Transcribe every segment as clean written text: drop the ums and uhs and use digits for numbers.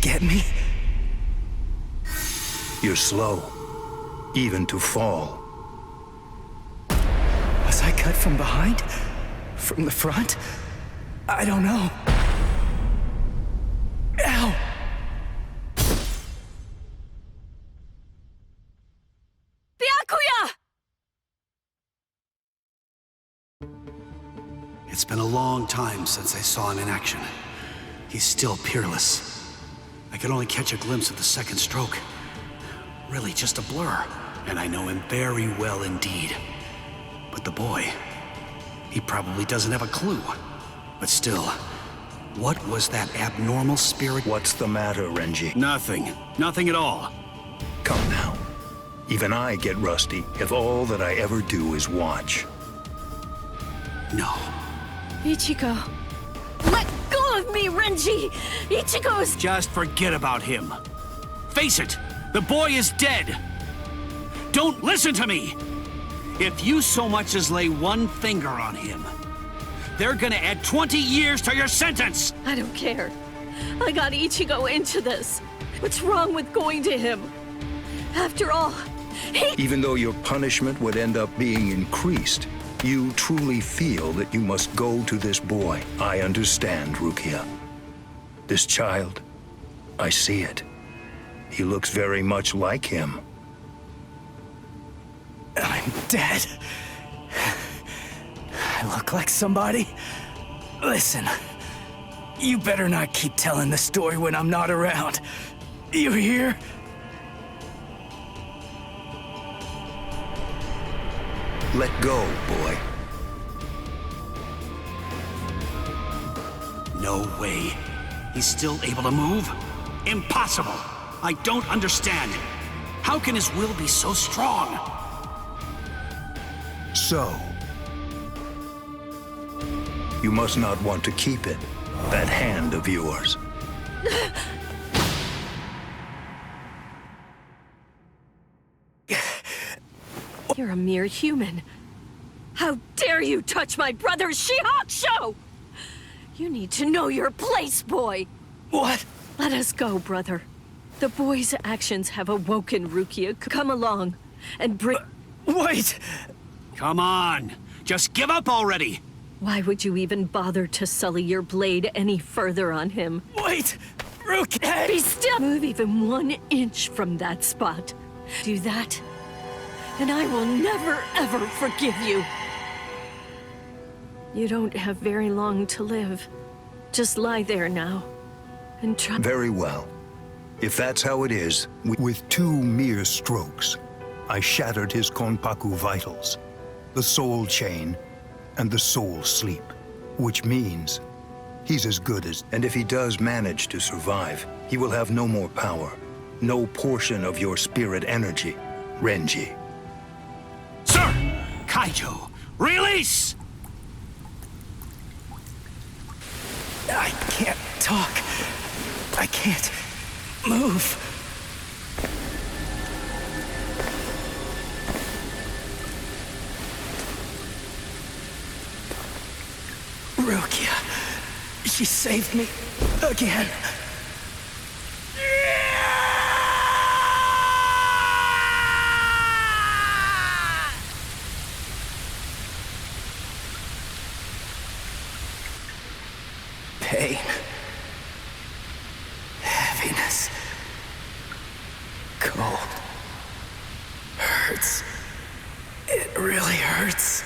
get me? You're slow, even to fall. Was I cut from behind? From the front? I don't know. Ow! It's been a long time since I saw him in action. He's still peerless. I could only catch a glimpse of the second stroke. Really just a blur, and I know him very well indeed. But the boy, he probably doesn't have a clue. But still, what was that abnormal spirit? What's the matter, Renji? Nothing. Nothing at all. Come now. Even I get rusty if all that I ever do is watch. No. Ichigo. Let go of me, Renji! Ichigo's... Just forget about him. Face it, the boy is dead. Don't listen to me! If you so much as lay one finger on him, they're gonna add 20 years to your sentence! I don't care. I got Ichigo into this. What's wrong with going to him? After all, Even though your punishment would end up being increased, you truly feel that you must go to this boy. I understand, Rukia. This child, I see it. He looks very much like him. I'm dead. I look like somebody? Listen, you better not keep telling the story when I'm not around. You hear? Let go, boy. No way. He's still able to move? Impossible! I don't understand. How can his will be so strong? So, you must not want to keep it, that hand of yours. you're a mere human. How dare you touch my brother's Shihakusho! You need to know your place, boy! What? Let us go, brother. The boy's actions have awoken Rukia. Come along and bring... Wait! Come on! Just give up already! Why would you even bother to sully your blade any further on him? Wait! Rukia! Be still! Move even 1 inch from that spot. Do that, and I will never, ever forgive you. You don't have very long to live. Just lie there now, and try... Very well. If that's how it is, with 2 mere strokes, I shattered his Konpaku vitals, the soul chain, and the soul sleep, which means he's as good as... And if he does manage to survive, he will have no more power, no portion of your spirit energy, Renji. Sir! Kaiju, release! I can't talk. I can't move. Rukia, she saved me again. Pain. Heaviness. Cold. Hurts. It really hurts.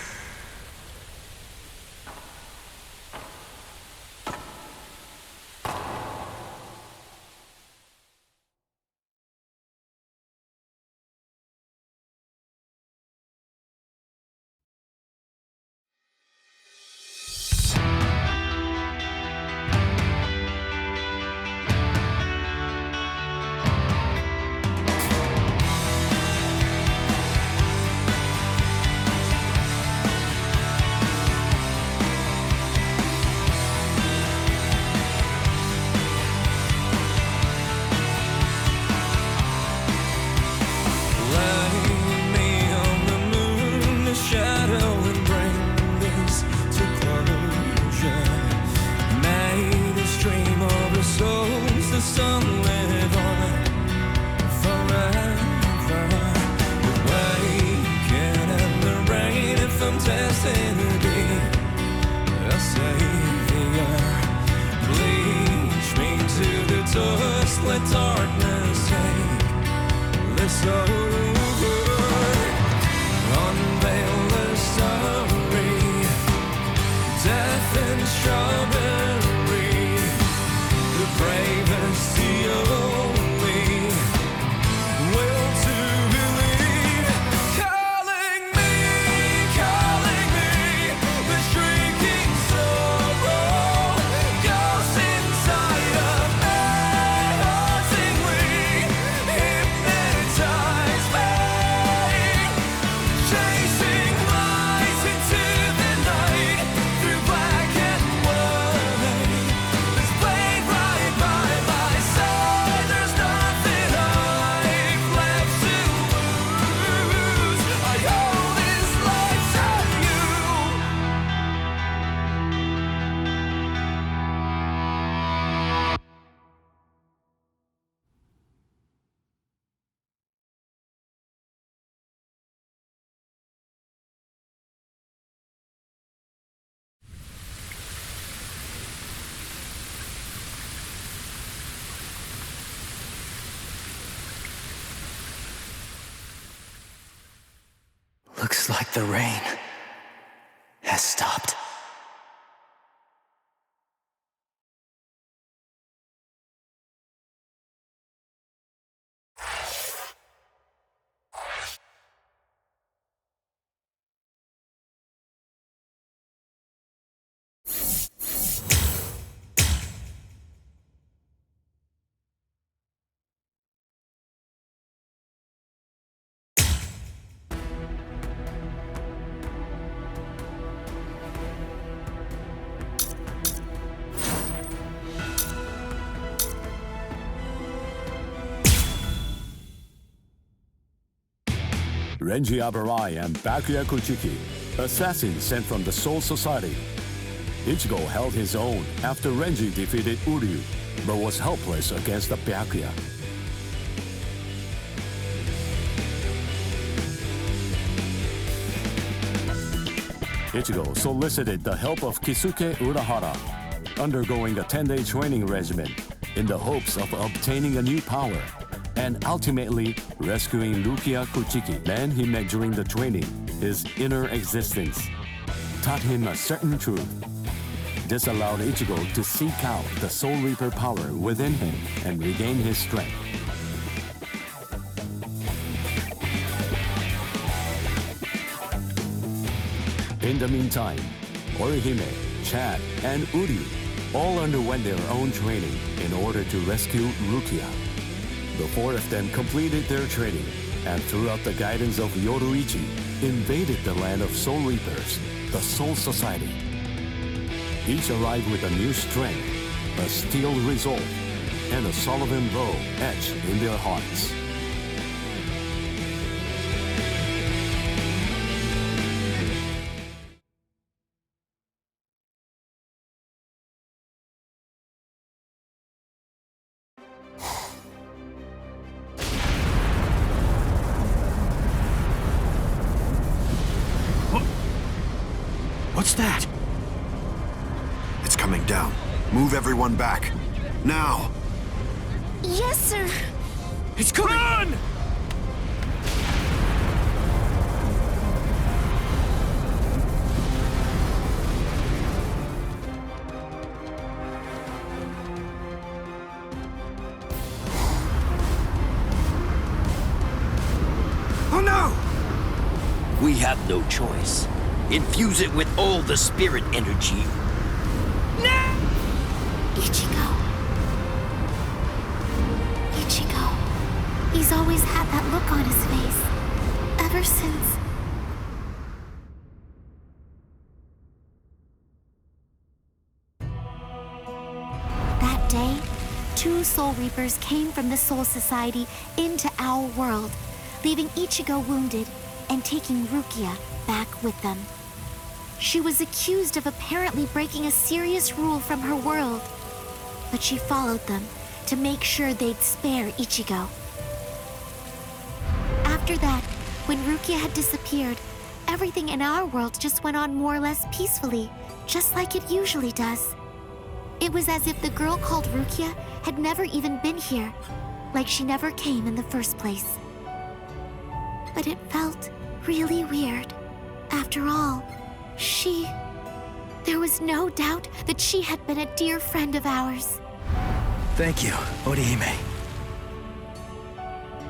Looks like the rain has stopped. Renji Abarai and Byakuya Kuchiki, assassins sent from the Soul Society. Ichigo held his own after Renji defeated Uryu, but was helpless against the Byakuya. Ichigo solicited the help of Kisuke Urahara, undergoing a 10-day training regimen in the hopes of obtaining a new power, and ultimately rescuing Rukia Kuchiki. Then he met during the training, his inner existence, taught him a certain truth. This allowed Ichigo to seek out the Soul Reaper power within him and regain his strength. In the meantime, Orihime, Chad, and Uryu all underwent their own training in order to rescue Rukia. The four of them completed their training, and throughout the guidance of Yoruichi, invaded the land of Soul Reapers, the Soul Society. Each arrived with a new strength, a steel resolve, and a Sullivan bow etched in their hearts. What's that? It's coming down. Move everyone back. Now! Yes, sir. It's coming! Run! Oh no! We have no choice. Infuse it with all the spirit energy. Ichigo. Ichigo. He's always had that look on his face. Ever since... That day, 2 Soul Reapers came from the Soul Society into our world, leaving Ichigo wounded and taking Rukia back with them. She was accused of apparently breaking a serious rule from her world, but she followed them to make sure they'd spare Ichigo. After that, when Rukia had disappeared, everything in our world just went on more or less peacefully, just like it usually does. It was as if the girl called Rukia had never even been here, like she never came in the first place. But it felt really weird. After all, there was no doubt that she had been a dear friend of ours. Thank you, Orihime.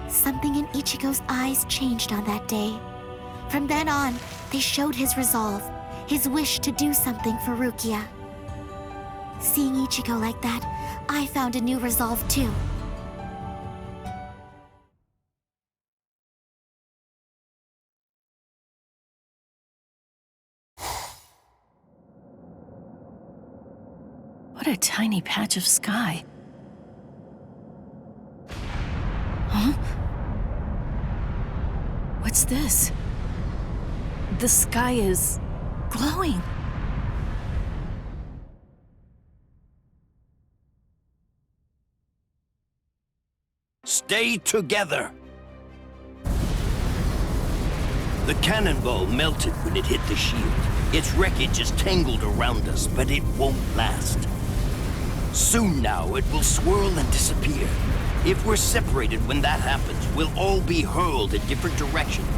Something in Ichigo's eyes changed on that day. From then on, they showed his resolve, his wish to do something for Rukia. Seeing Ichigo like that, I found a new resolve too. What a tiny patch of sky. Huh? What's this? The sky is glowing. Stay together. The cannonball melted when it hit the shield. Its wreckage is tangled around us, but it won't last. Soon now, it will swirl and disappear. If we're separated when that happens, we'll all be hurled in different directions.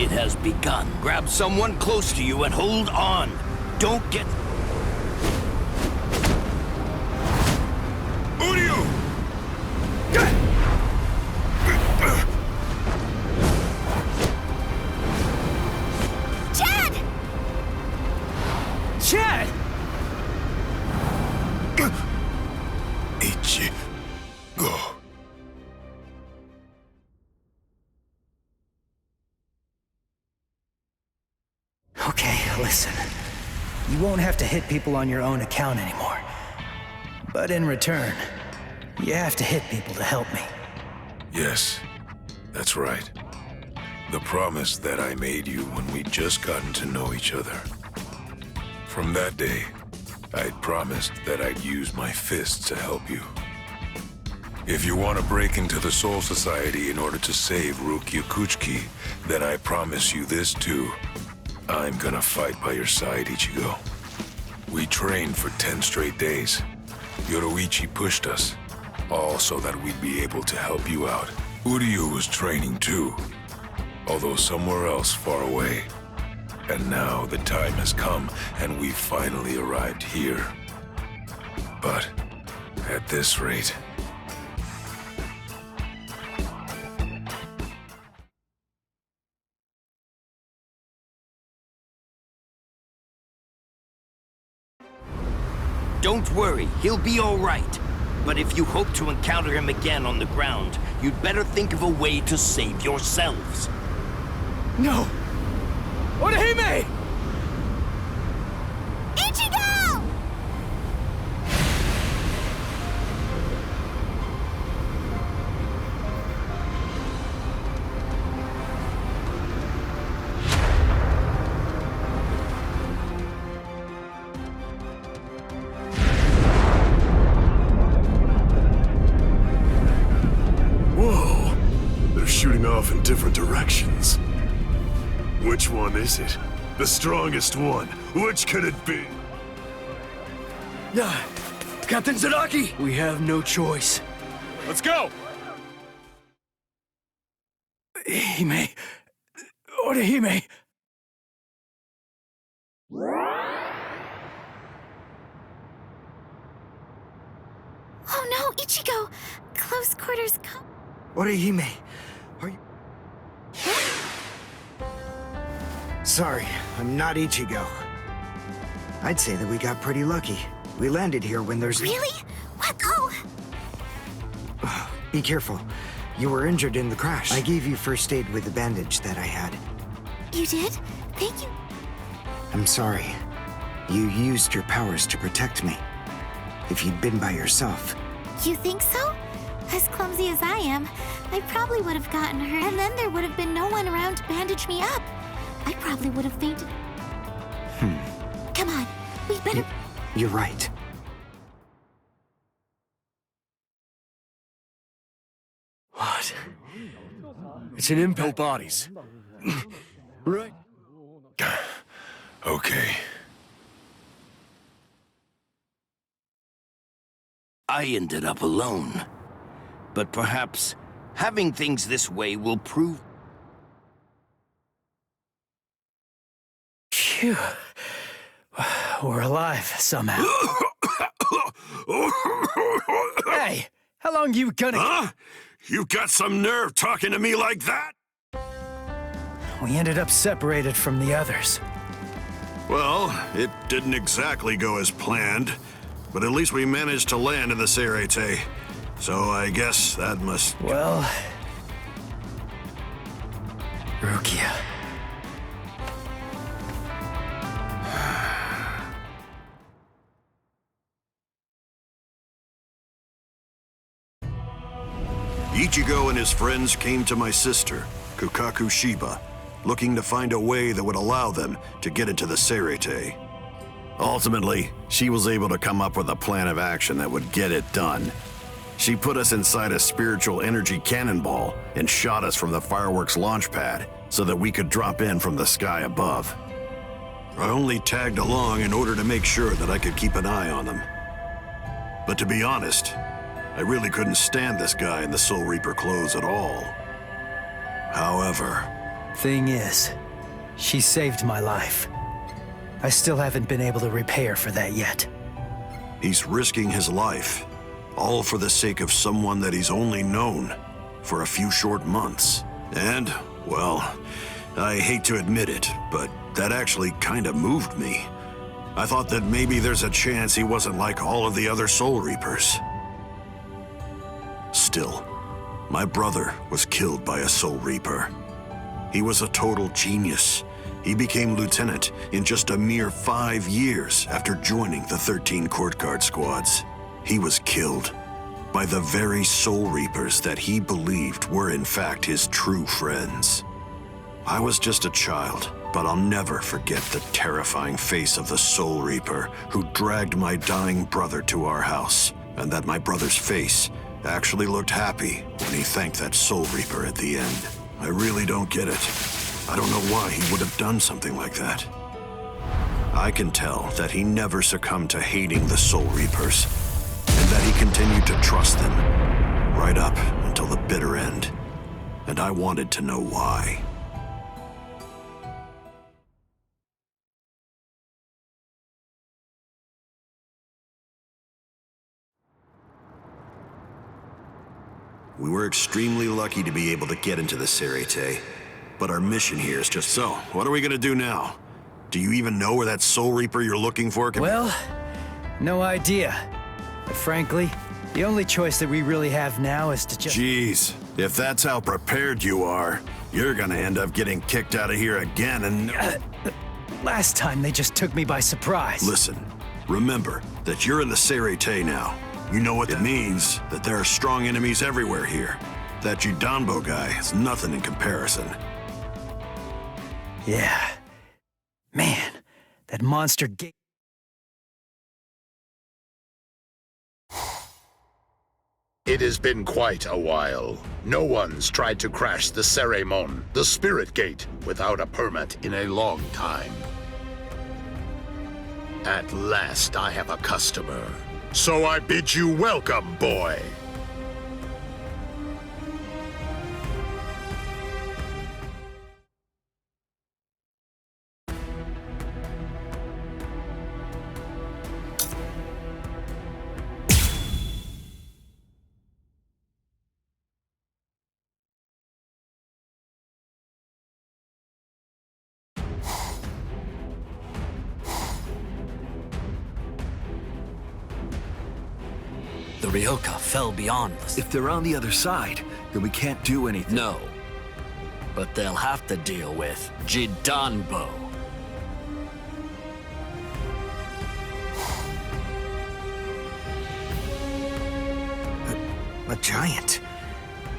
It has begun. Grab someone close to you and hold on. Don't get... Uryu! Chad! Chad! Go. Okay, listen. You won't have to hit people on your own account anymore. But in return, you have to hit people to help me. Yes, that's right. The promise that I made you when we'd just gotten to know each other. From that day, I'd promised that I'd use my fists to help you. If you want to break into the Soul Society in order to save Rukia Kuchiki, then I promise you this too. I'm gonna fight by your side, Ichigo. We trained for 10 straight days. Yoruichi pushed us, all so that we'd be able to help you out. Uryu was training too, although somewhere else far away. And now the time has come, and we've finally arrived here. But at this rate... Don't worry, he'll be all right. But if you hope to encounter him again on the ground, you'd better think of a way to save yourselves. No! Orihime! Ichigo! Whoa! They're shooting off in different directions. Which one is it? The strongest one. Which could it be? Captain Zaraki! We have no choice. Let's go! Hime... Orihime... Oh no, Ichigo! Close quarters come. Orihime, are you... Sorry, I'm not Ichigo. I'd say that we got pretty lucky. We landed here when there's... Really? What? Oh! Be careful. You were injured in the crash. I gave you first aid with the bandage that I had. You did? Thank you. I'm sorry. You used your powers to protect me. If you'd been by yourself... You think so? As clumsy as I am, I probably would have gotten hurt, and then there would have been no one around to bandage me up. I probably would have fainted. Come on, we better... You're right. What? It's an impact. No bodies. Right. Okay. I ended up alone. But perhaps having things this way will prove... Phew. We're alive, somehow. Hey! How long you gonna... Huh? You got some nerve talking to me like that? We ended up separated from the others. Well, it didn't exactly go as planned, but at least we managed to land in the Serete. So I guess that must... Well... Rukia. Ichigo and his friends came to my sister, Kukaku Shiba, looking to find a way that would allow them to get into the Serete. Ultimately, she was able to come up with a plan of action that would get it done. She put us inside a spiritual energy cannonball and shot us from the fireworks launch pad so that we could drop in from the sky above. I only tagged along in order to make sure that I could keep an eye on them. But to be honest, I really couldn't stand this guy in the Soul Reaper clothes at all. However, Thing is, she saved my life. I still haven't been able to repay her for that yet. He's risking his life, all for the sake of someone that he's only known for a few short months. And, well, I hate to admit it, but that actually kinda moved me. I thought that maybe there's a chance he wasn't like all of the other Soul Reapers. Still, my brother was killed by a Soul Reaper. He was a total genius. He became lieutenant in just a mere 5 years after joining the 13 Court Guard squads. He was killed by the very Soul Reapers that he believed were in fact his true friends. I was just a child, but I'll never forget the terrifying face of the Soul Reaper who dragged my dying brother to our house, and that my brother's face actually looked happy when he thanked that Soul Reaper at the end. I really don't get it. I don't know why he would have done something like that. I can tell that he never succumbed to hating the Soul Reapers, and that he continued to trust them, right up until the bitter end. And I wanted to know why. We were extremely lucky to be able to get into the Sarete, but our mission here is just... So, what are we gonna do now? Do you even know where that Soul Reaper you're looking for can... Well, no idea. But frankly, the only choice that we really have now is to just... Jeez, if that's how prepared you are, you're gonna end up getting kicked out of here again and... Last time they just took me by surprise. Listen, remember that you're in the Sarete now. You know what it means, that there are strong enemies everywhere here. That Jidanbo guy is nothing in comparison. Yeah. Man, that monster gate... It has been quite a while. No one's tried to crash the Ceremon, the Spirit Gate, without a permit in a long time. At last I have a customer. So I bid you welcome, boy. The Ryoka fell beyond us. If they're on the other side, then we can't do anything. No. But they'll have to deal with Jidanbo. A giant?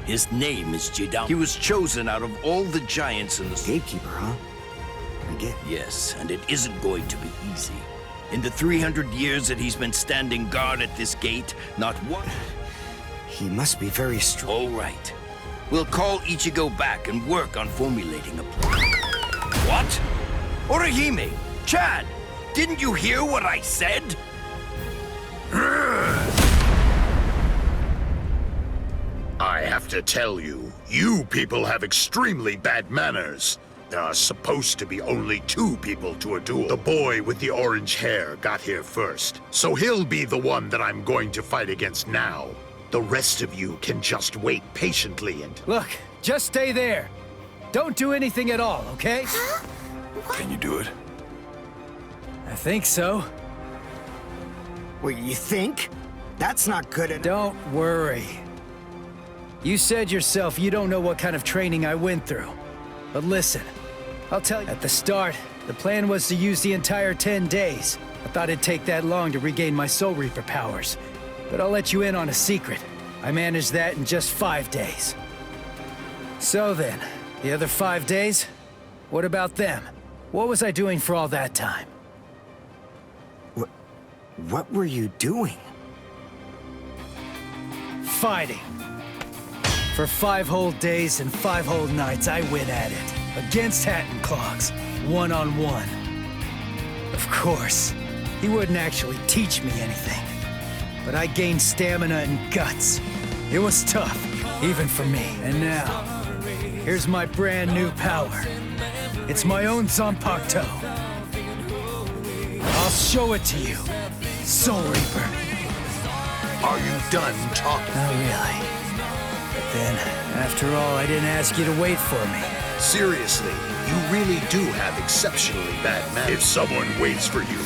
His name is Jidanbo. He was chosen out of all the giants in the... Gatekeeper, huh? I get it. Yes, and it isn't going to be easy. In the 300 years that he's been standing guard at this gate, not one... He must be very strong. All right. We'll call Ichigo back and work on formulating a plan. What? Orihime! Chad! Didn't you hear what I said? I have to tell you, you people have extremely bad manners. There are supposed to be only 2 people to a duel. The boy with the orange hair got here first, so he'll be the one that I'm going to fight against now. The rest of you can just wait patiently and... Look, just stay there. Don't do anything at all, okay? Can you do it? I think so. What, you think? That's not good enough. Don't worry. You said yourself you don't know what kind of training I went through. But listen, I'll tell you, at the start, the plan was to use the entire 10 days. I thought it'd take that long to regain my Soul Reaper powers. But I'll let you in on a secret. I managed that in just 5 days. So then, the other 5 days? What about them? What was I doing for all that time? What were you doing? Fighting. For 5 whole days and 5 whole nights, I went at it. Against Hatton Clogs, one-on-one. Of course, he wouldn't actually teach me anything. But I gained stamina and guts. It was tough, even for me. And now, Here's my brand new power. It's my own Zanpakuto. I'll show it to you, Soul Reaper. Are you done talking? Not really. But then, after all, I didn't ask you to wait for me. Seriously, you really do have exceptionally bad manners. If someone waits for you,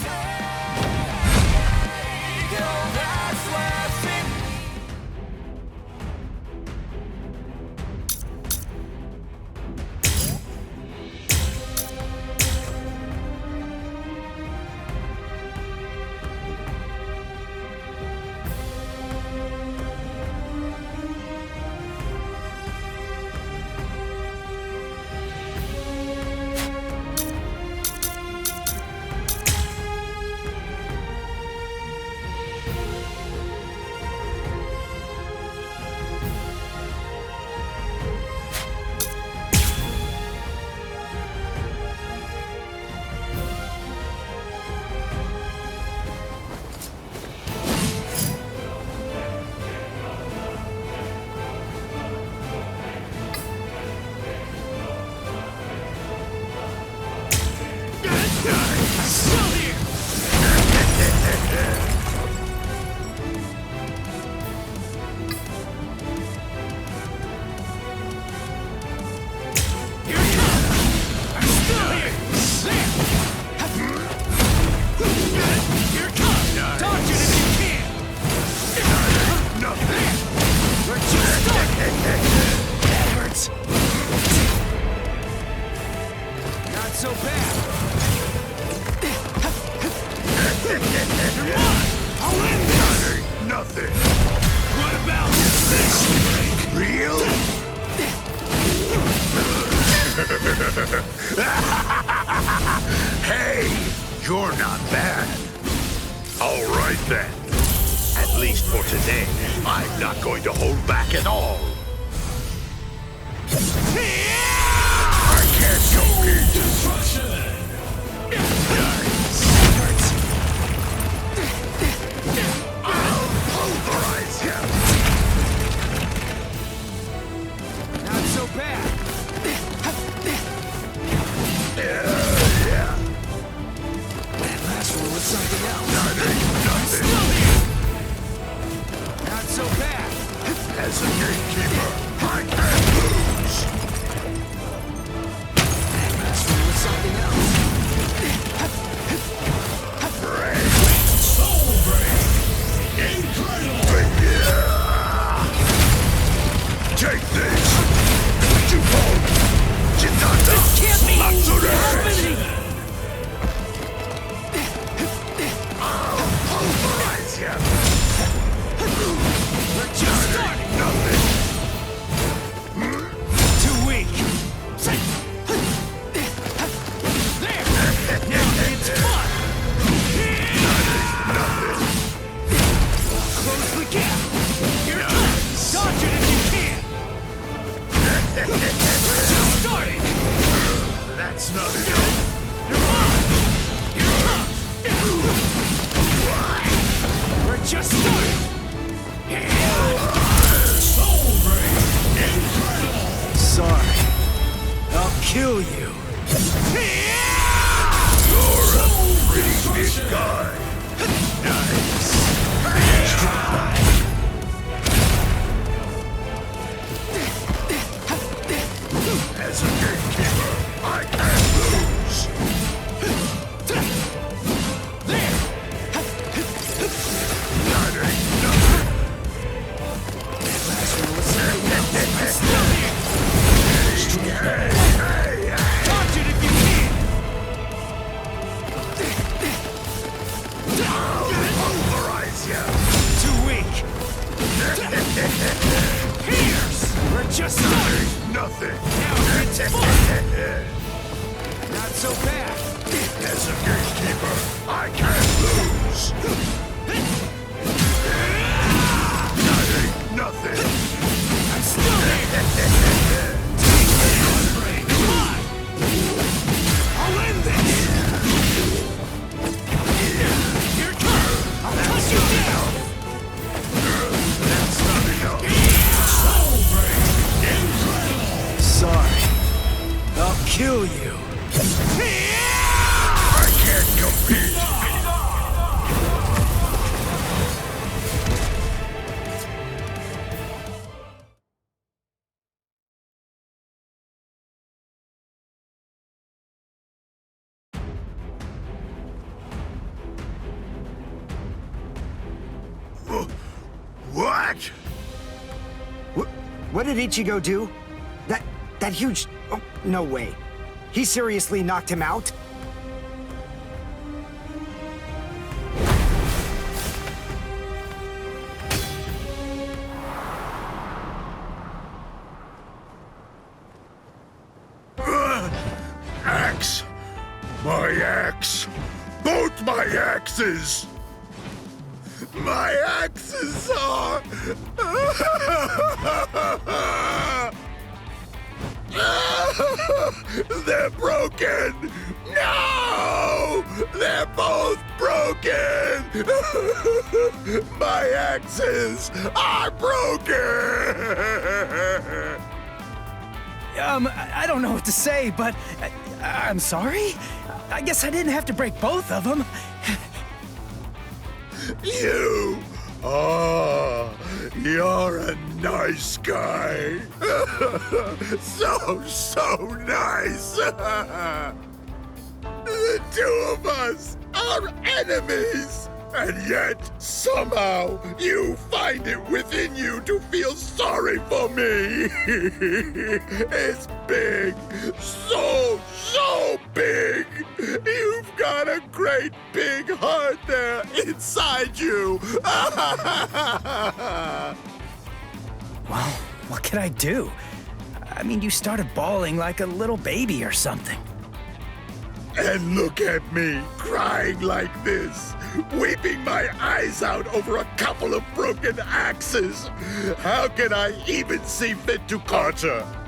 hey, you're not bad. All right then. At least for today, I'm not going to hold back at all. I can't compete. I'll pulverize him. Not so bad. Yeah. That last one was something else. That ain't nothing. Not so bad. As a gatekeeper, I can't lose. That last one was something else. Soul break. Incredible. Yeah. Take this. Jupon. Jitata. This can't be Matsure. happening! I'll pulverize him. We're just starting. Nothing. Too weak. There. Now it's fun. Close the gap. Here it comes. Dodge it if you can. We're just starting. That's not enough. You're on. Here it comes. We're just starting. Sorry. I'll kill you. You're a pretty big guy. Nice. As a gatekeeper, I can't lose. There. That ain't nothing. That last one was something else. I'm still here. Hey. Dodge it if you can. I'll pulverize you. Too weak. Pierce. We're just starting. Nothing. Now it's fun. Not so bad. As a gatekeeper, I can't lose. That ain't nothing. I'm still here. Come on. I'll end this. Here it comes. I'll cut you down. That's not enough. Sorry. What? What did Ichigo do? That huge... Oh, no way. He seriously knocked him out? Axe! My axe! Both my axes! My axes are... They're broken! No! They're both broken! My axes are broken! I don't know what to say, but I'm sorry? I guess I didn't have to break both of them. You! Oh, you're a nice guy. So nice. The two of us are enemies. And yet, somehow, you find it within you to feel sorry for me. It's big. So big. You've got a great big heart there inside you. Well, what can I do? I mean, you started bawling like a little baby or something. And look at me, crying like this, weeping my eyes out over a couple of broken axes. How can I even see fit to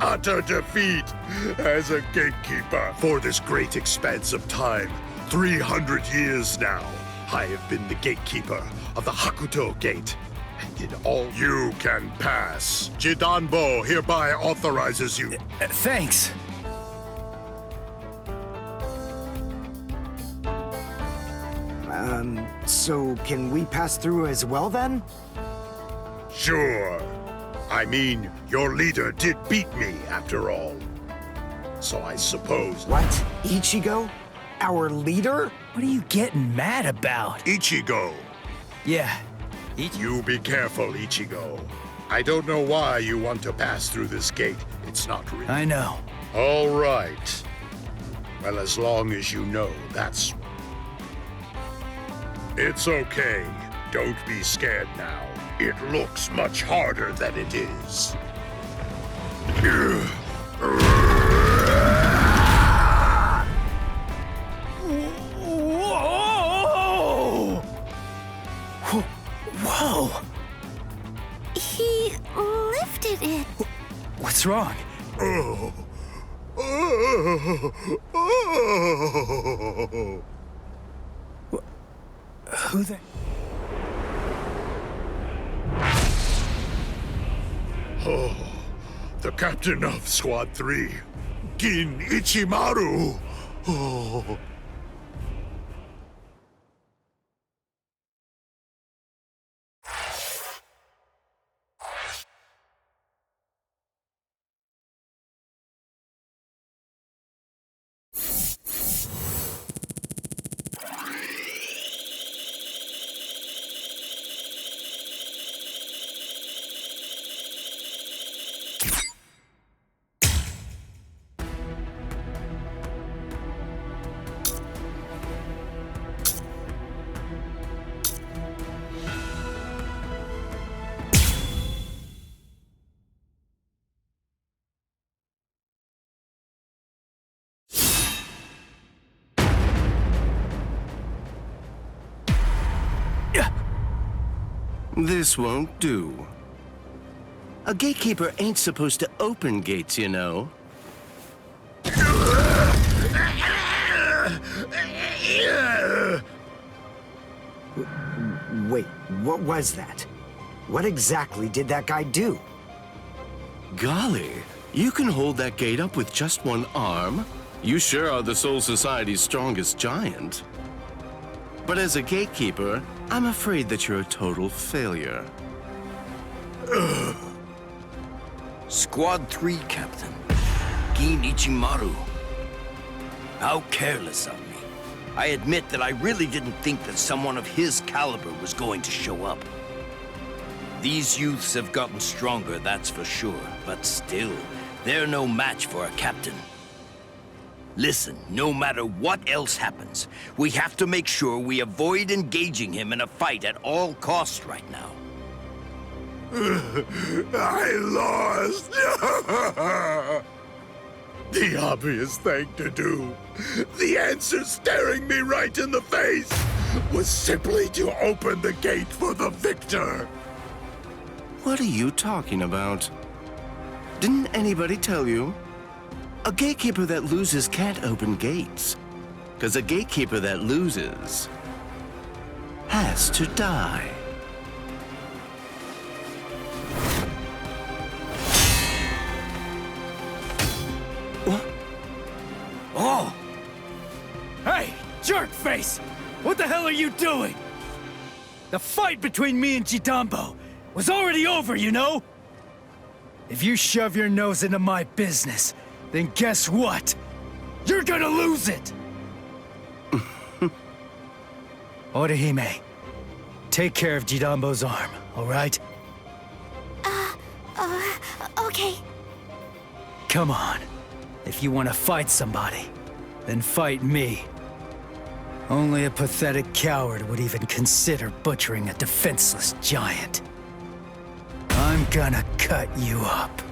utter defeat as a gatekeeper for this great expanse of time? 300 years now, I have been the gatekeeper of the Hakuto Gate. And in all you can pass. Jidanbo hereby authorizes you. Thanks. So can we pass through as well then? Sure. I mean, your leader did beat me, after all. So I suppose... What? Ichigo? Our leader? What are you getting mad about? Ichigo. Yeah. You be careful, Ichigo. I don't know why you want to pass through this gate. It's not real. I know. All right. Well, as long as you know, that's... It's okay. Don't be scared now. It looks much harder than it is. Whoa! Whoa! He lifted it. What's wrong? Oh. Who the... Oh, the captain of Squad 3, Gin Ichimaru. Oh. This won't do. A gatekeeper ain't supposed to open gates, you know. Wait, what was that? What exactly did that guy do? Golly, you can hold that gate up with just one arm? You sure are the Soul Society's strongest giant. But as a gatekeeper, I'm afraid that you're a total failure. Squad 3, Captain. Gin Ichimaru. How careless of me. I admit that I really didn't think that someone of his caliber was going to show up. These youths have gotten stronger, that's for sure. But still, they're no match for a captain. Listen, no matter what else happens, we have to make sure we avoid engaging him in a fight at all costs right now. I lost! The obvious thing to do, the answer staring me right in the face, was simply to open the gate for the victor. What are you talking about? Didn't anybody tell you? A gatekeeper that loses can't open gates. Because a gatekeeper that loses has to die. What? Oh! Hey, jerkface! What the hell are you doing? The fight between me and Jidambo was already over, you know? If you shove your nose into my business, then guess what? You're gonna lose it! Orihime, take care of Jidambo's arm, all right? Okay. Come on. If you want to fight somebody, then fight me. Only a pathetic coward would even consider butchering a defenseless giant. I'm gonna cut you up.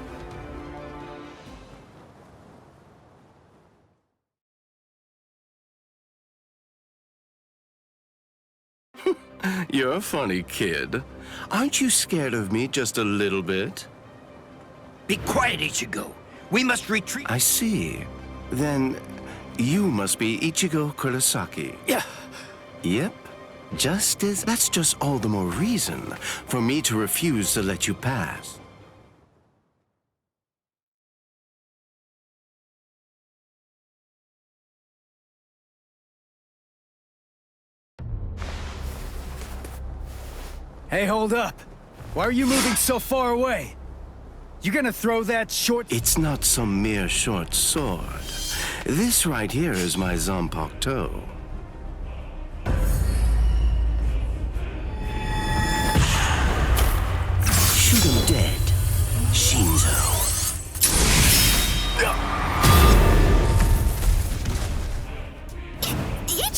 You're a funny kid. Aren't you scared of me just a little bit? Be quiet, Ichigo. We must retreat. I see. Then you must be Ichigo Kurosaki. Yeah. Yep. That's just all the more reason for me to refuse to let you pass. Hey, hold up. Why are you moving so far away? You gonna throw that short... It's not some mere short sword. This right here is my Zanpakuto. Shoot him dead, Shinzo.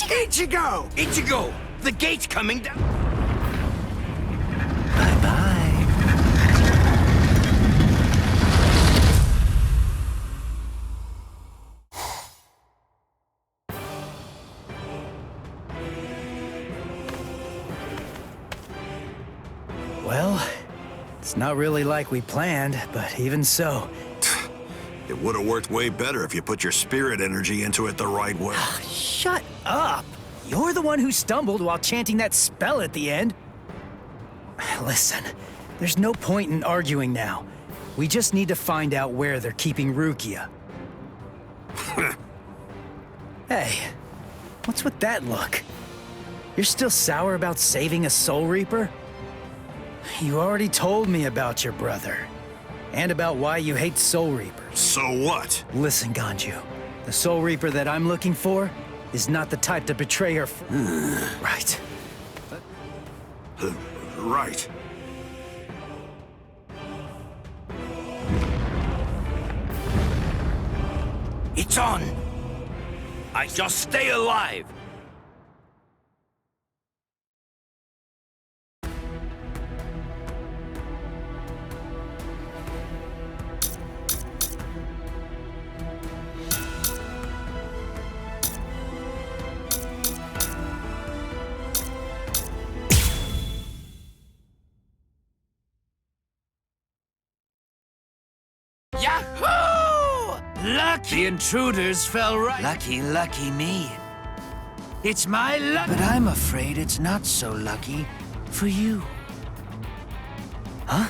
Ichigo! Ichigo! The gate's coming down! Bye-bye. Well, it's not really like we planned, but even so... It would have worked way better if you put your spirit energy into it the right way. Shut up! You're the one who stumbled while chanting that spell at the end. Listen, there's no point in arguing now. We just need to find out where they're keeping Rukia. Hey, what's with that look? You're still sour about saving a Soul Reaper? You already told me about your brother. And about why you hate Soul Reapers. So what? Listen, Ganju. The Soul Reaper that I'm looking for is not the type to betray her... Right. Right. It's on! I just stay alive! Yahoo! Lucky the intruders fell right. Lucky me. It's my luck. But I'm afraid it's not so lucky for you. Huh?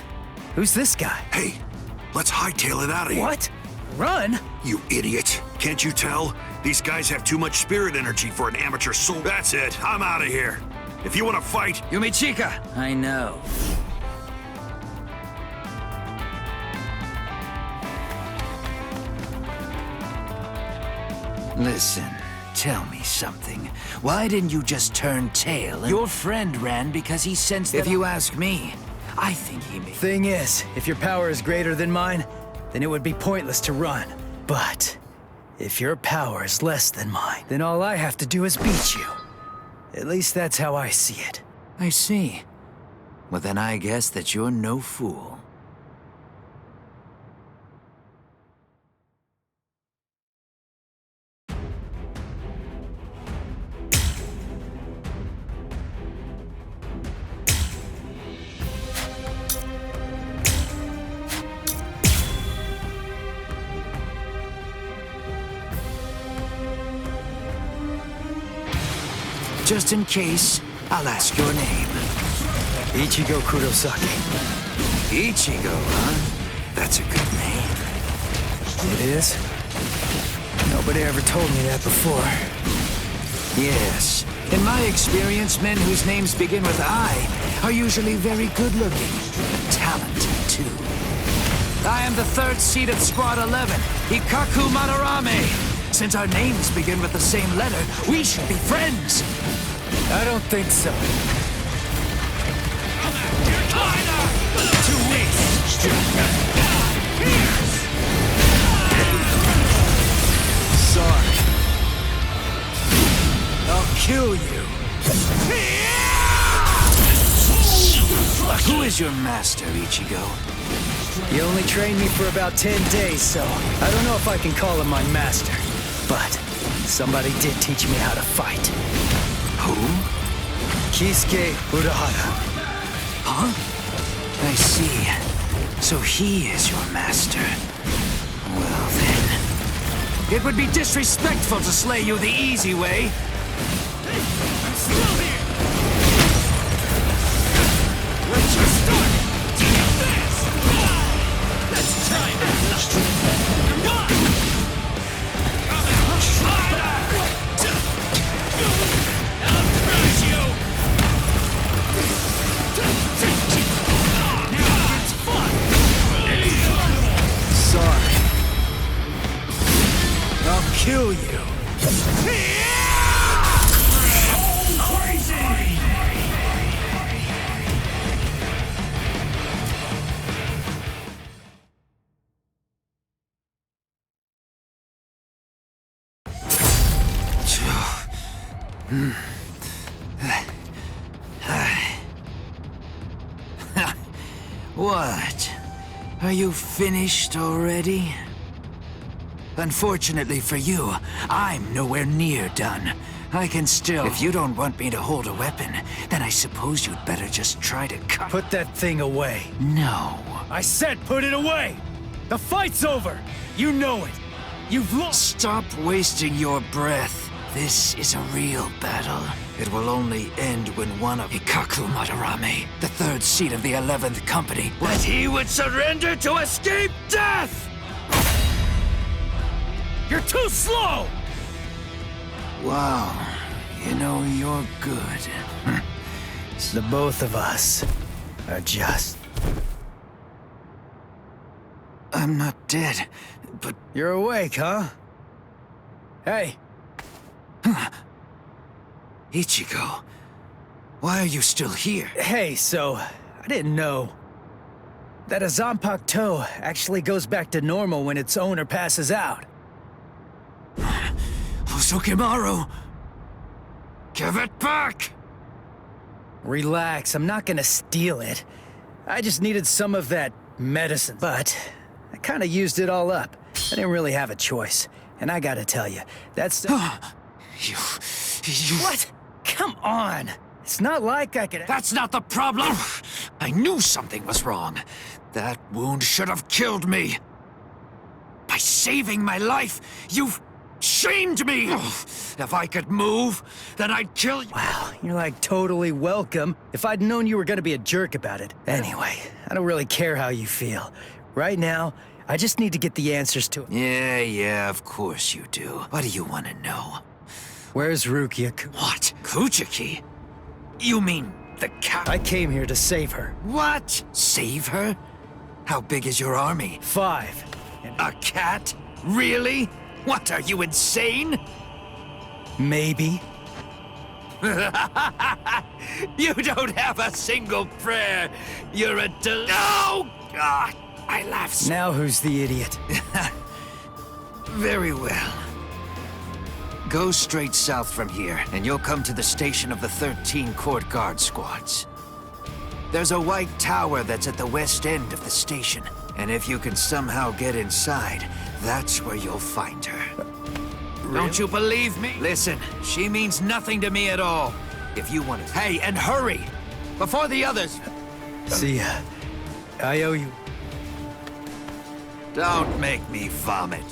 Who's this guy? Hey, let's hightail it out of here. What? Run? You idiot. Can't you tell? These guys have too much spirit energy for an amateur soul. That's it. I'm out of here. If you want to fight... Yumichika! I know. Listen, tell me something. Why didn't you just turn tail? Your friend ran because he sensed that... If you ask me, I think he may... Thing is, if your power is greater than mine, then it would be pointless to run. But if your power is less than mine, then all I have to do is beat you. At least that's how I see it. I see. Well, then I guess that you're no fool. Just in case, I'll ask your name. Ichigo Kurosaki. Ichigo, huh? That's a good name. It is? Nobody ever told me that before. Yes. In my experience, men whose names begin with I are usually very good-looking. Talented, too. I am the third seed of Squad 11, Ikaku Madarame. Since our names begin with the same letter, we should be friends. I don't think so. To waste. Sorry. I'll kill you. Who is your master, Ichigo? He only trained me for about 10 days, so I don't know if I can call him my master. But somebody did teach me how to fight. Who? Kisuke Urahara. Huh? I see. So he is your master. Well then... It would be disrespectful to slay you the easy way. Hey, I'm still here! Let's just start! Take this! Let's try this! Come on! I'll crush you! Now it's fun! Sorry. I'll kill you. What? Are you finished already? Unfortunately for you, I'm nowhere near done. I can still... If you don't want me to hold a weapon, then I suppose you'd better just try to cut... Put that thing away. No. I said put it away! The fight's over! You know it! You've lost! Stop wasting your breath. This is a real battle. It will only end when one of Ikaku Madarame, the third seat of the 11th Company, that he would surrender to escape death! You're too slow! Wow. You know, you're good. The both of us are just... I'm not dead, but... You're awake, huh? Hey! Ichigo, why are you still here? Hey, so, I didn't know that a Zanpakuto actually goes back to normal when its owner passes out. Hosokimaru! Give it back! Relax, I'm not gonna steal it. I just needed some of that medicine, but I kinda used it all up. I didn't really have a choice. And I gotta tell you, that's... You... What? Come on! It's not like I could... That's not the problem! I knew something was wrong. That wound should have killed me. By saving my life, you've shamed me! If I could move, then I'd kill you. Wow, you're like totally welcome. If I'd known you were gonna be a jerk about it. Anyway, I don't really care how you feel. Right now, I just need to get the answers to it. Yeah, of course you do. What do you want to know? Where's Rukia? What? Kuchiki? You mean the cat? I came here to save her. What? Save her? How big is your army? 5. A cat? Really? What, are you insane? Maybe. You don't have a single prayer. You're a Oh, God! I laugh so... Now who's the idiot? Very well. Go straight south from here, and you'll come to the station of the 13 Court Guard squads. There's a white tower that's at the west end of the station, and if you can somehow get inside, that's where you'll find her. Really? Don't you believe me? Listen, she means nothing to me at all. If you want to... Hey, and hurry! Before the others... See ya. I owe you. Don't make me vomit.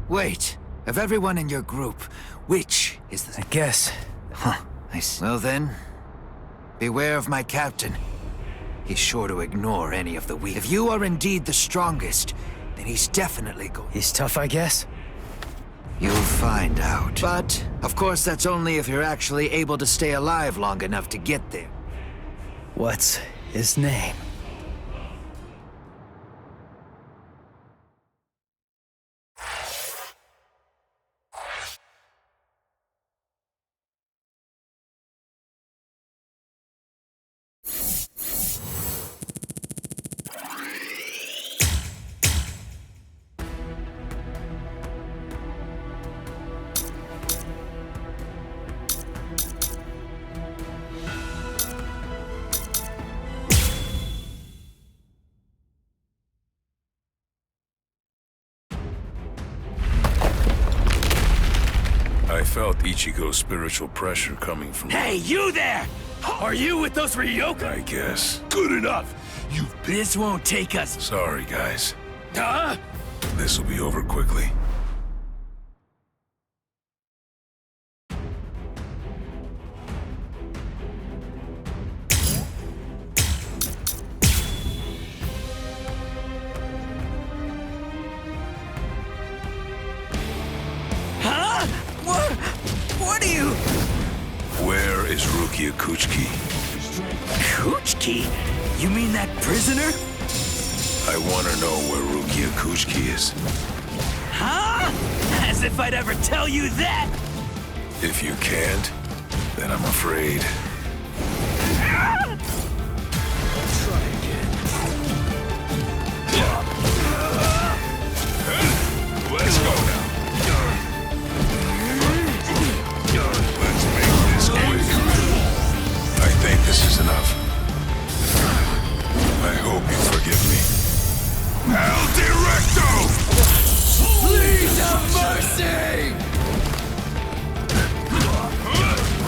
Wait, of everyone in your group, which is the... I guess. Huh, I see. Well then, beware of my captain. He's sure to ignore any of the weak. If you are indeed the strongest, then he's definitely going... He's tough, I guess? You'll find out. But, of course, that's only if you're actually able to stay alive long enough to get there. What's his name? I felt Ichigo's spiritual pressure coming from... Hey, you there! Are you with those Ryoka? I guess. Good enough! This won't take us... Sorry, guys. Huh? This'll be over quickly. Huh? What are you... Where is Rukia Kuchiki? Kuchiki? You mean that prisoner? I want to know where Rukia Kuchiki is. Huh? As if I'd ever tell you that! If you can't, then I'm afraid. Let's try again. Let's go now. Let's make this quick. I think this is enough. I hope you forgive me. El Directo! Please have mercy!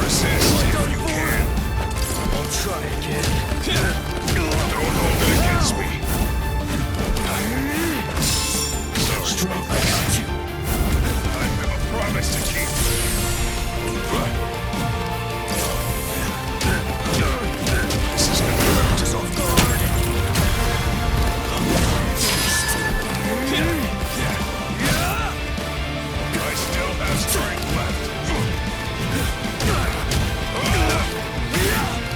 Resist if you can. I'll try again. Don't hold it against me. Sorry about that. I have a promise to keep. This is gonna hurt us off guard. I still have strength left.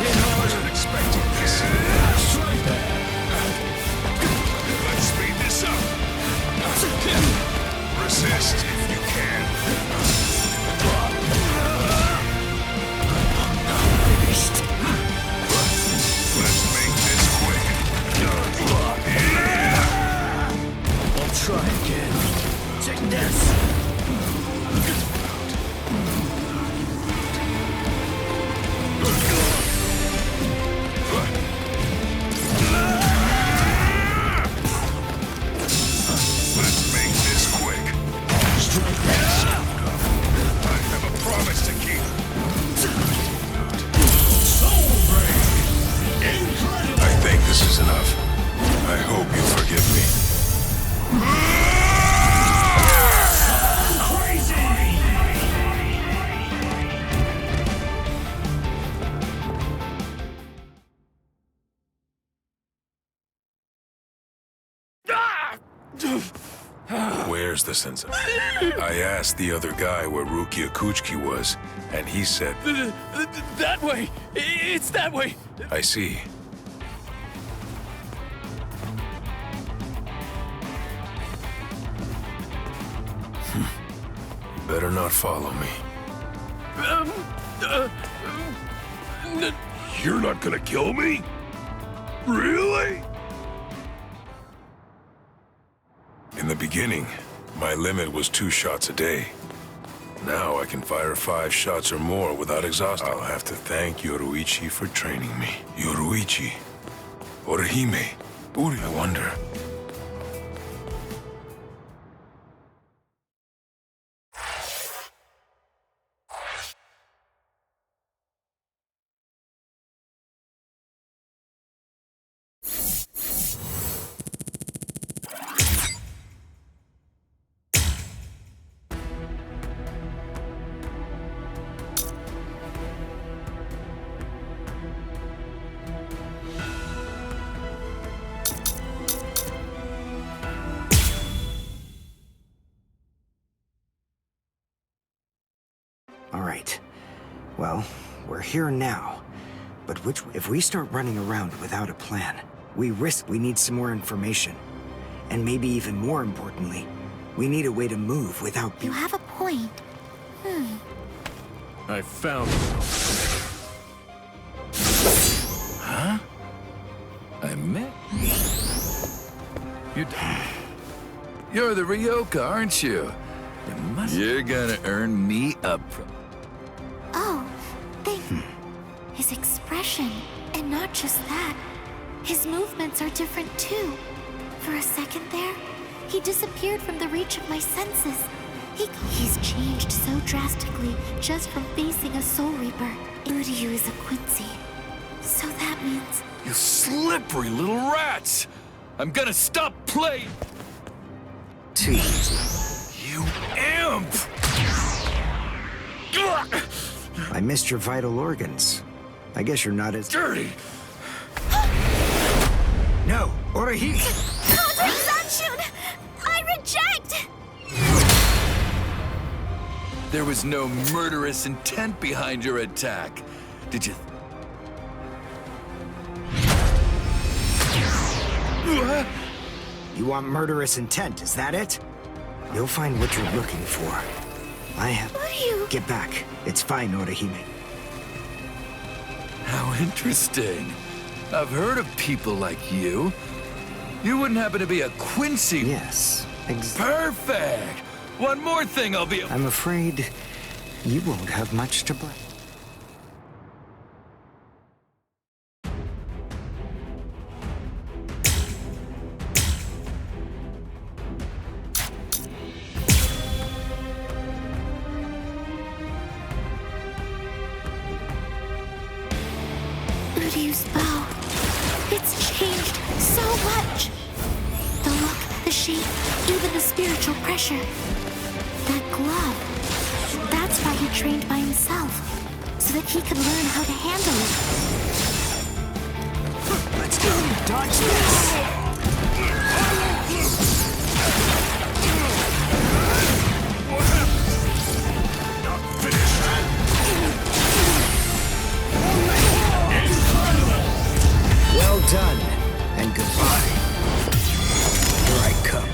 I wasn't expecting this. Let's speed this up. Resist if you can. Let's make this quick. I'll try again. Take this. Let's make this quick. I have a promise to keep. I think this is enough. I hope you forgive me. Where's the sensei? I asked the other guy where Rukia Kuchiki was, and he said... That way! It's that way! I see. Better not follow me. You're not gonna kill me? Really? In the beginning, my limit was 2 shots a day. Now I can fire 5 shots or more without exhausting. I'll have to thank Yoruichi for training me. Yoruichi. Orihime. Uri, I wonder. All right. Well, we're here now. But if we start running around without a plan, we need some more information. And maybe even more importantly, we need a way to move without You have a point. I found it. Huh? I met you. You're the Ryoka, aren't you? You're gonna earn me a Oh, His expression, and not just that. His movements are different too. For a second there, he disappeared from the reach of my senses. He's changed so drastically just from facing a Soul Reaper. Uryu is a Quincy. So that means... You slippery little rats! I'm gonna stop playing! You imp! I missed your vital organs. I guess you're not as... Dirty! No! Orihime! Counter-Sanshun! I reject! There was no murderous intent behind your attack. Did you... You want murderous intent, is that it? You'll find what you're looking for. I have... Uryu! Get back. It's fine, Orihime. How interesting. I've heard of people like you. You wouldn't happen to be a Quincy? Yes. Perfect! One more thing I'll be... I'm afraid you won't have much to blame. Uryu's bow. It's changed so much. The look, the shape, even the spiritual pressure. That glove. That's why he trained by himself. So that he could learn how to handle it. Let's go. Dodge this. Well done, and goodbye. Here I come.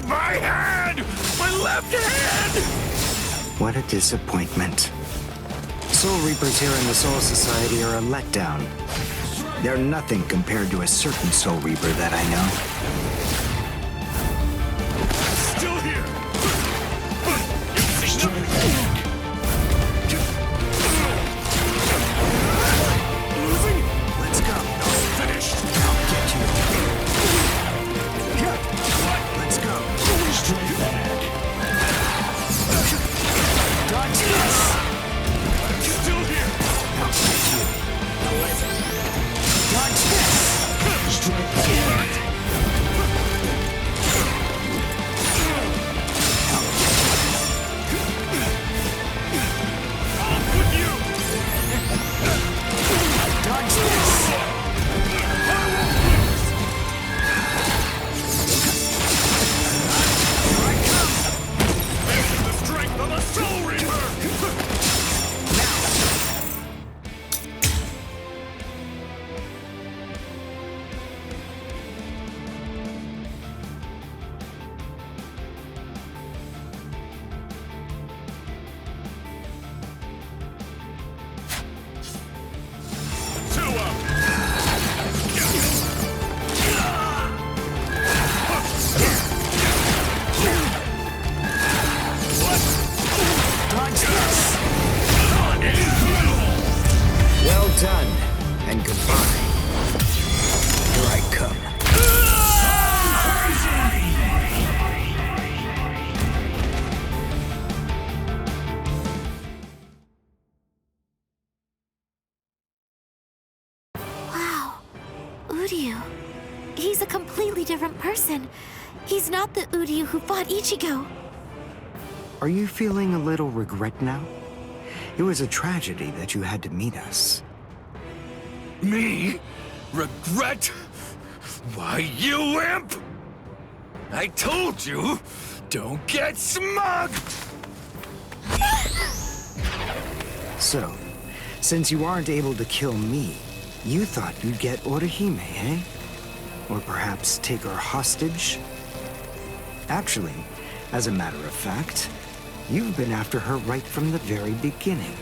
My hand! My left hand! What a disappointment. Soul Reapers here in the Soul Society are a letdown. They're nothing compared to a certain Soul Reaper that I know. Still here! Let's go. Finished! I'll get you. Let's go. Straight back. Dodge this. Still here! I'll get you. Dodge this. Straight back. Uryu. He's a completely different person. He's not the Uryu who fought Ichigo. Are you feeling a little regret now? It was a tragedy that you had to meet us. Me? Regret? Why, you imp! I told you, don't get smug! So, since you aren't able to kill me, you thought you'd get Orihime, eh? Or perhaps take her hostage? Actually, as a matter of fact, you've been after her right from the very beginning.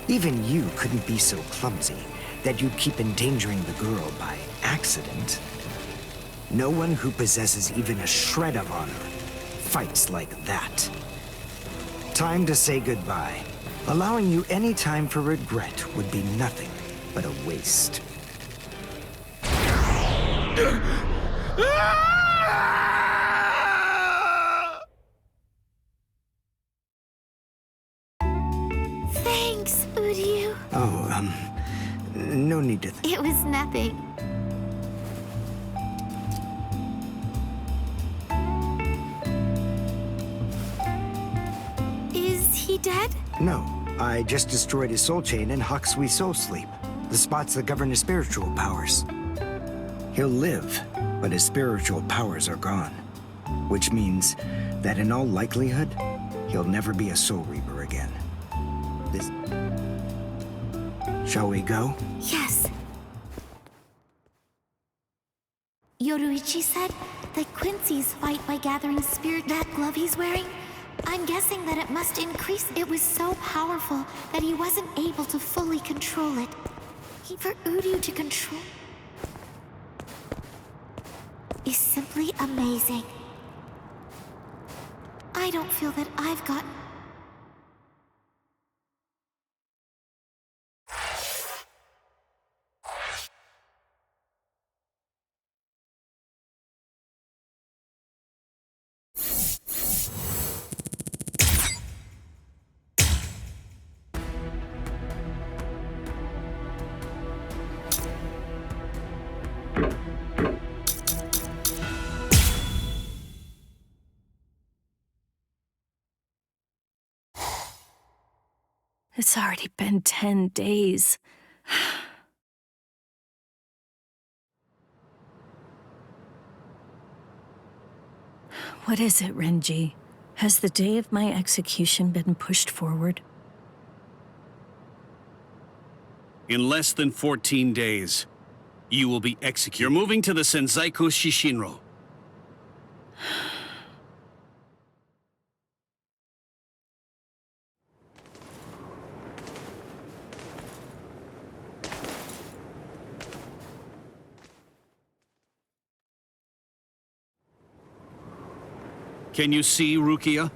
Even you couldn't be so clumsy that you'd keep endangering the girl by accident. No one who possesses even a shred of honor fights like that. Time to say goodbye. Allowing you any time for regret would be nothing but a waste. Thanks, Uryu. Oh, no need to It was nothing. Is he dead? No, I just destroyed his soul chain in Hakusui Soul Sleep, the spots that govern his spiritual powers. He'll live, but his spiritual powers are gone. Which means that in all likelihood, he'll never be a Soul Reaper again. Shall we go? Yes. Yoruichi said that Quincy's fight by gathering spirit, that glove he's wearing, I'm guessing that it must increase. It was so powerful that he wasn't able to fully control it. For Uryu to control is simply amazing. I don't feel that I've got... It's already been 10 days. What is it, Renji? Has the day of my execution been pushed forward? In less than 14 days, you will be executed. You're moving to the Senzaiku Shishinro. Can you see Rukia?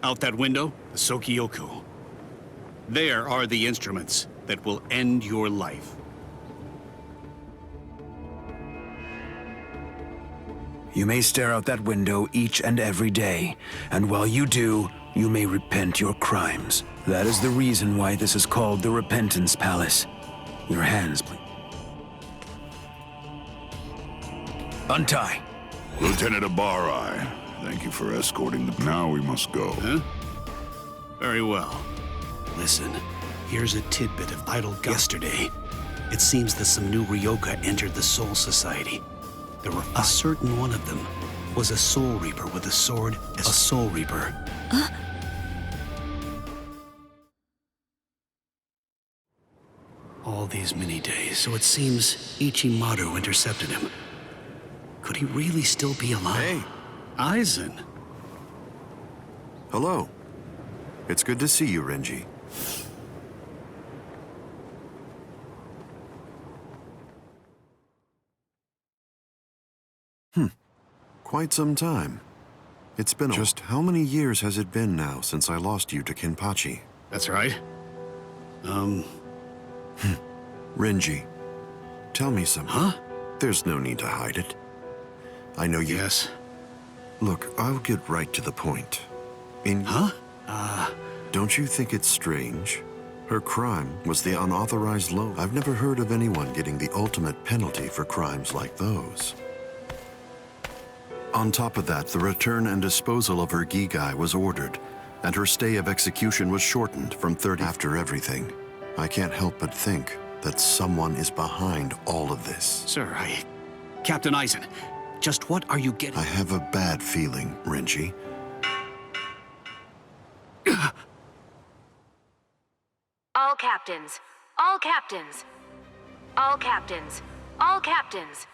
Out that window? The Sokyoku. There are the instruments that will end your life. You may stare out that window each and every day, and while you do, you may repent your crimes. That is the reason why this is called the Repentance Palace. Your hands, please. Untie. Lieutenant Abari, thank you for escorting the... Now we must go. Huh? Very well. Listen, here's a tidbit of idle yesterday. It seems that some new Ryoka entered the Soul Society. There were a certain one of them was a Soul Reaper with a sword as a Soul Reaper. All these many days, so it seems Ichimaru intercepted him. Could he really still be alive? Hey. Aizen. Hello. It's good to see you, Renji. Quite some time. It's been just how many years has it been now since I lost you to Kenpachi? That's right. Renji, tell me something. Huh? There's no need to hide it. I know you... Yes. Look, I'll get right to the point. Huh? Don't you think it's strange Her crime was the unauthorized loan. I've never heard of anyone getting the ultimate penalty for crimes like those. On top of that, the return and disposal of her Gigai was ordered, and her stay of execution was shortened from 30. After everything, I can't help but think that someone is behind all of this. Sir, Captain Eisen, just what are you getting? I have a bad feeling, Renji. All captains, all captains, all captains, all captains.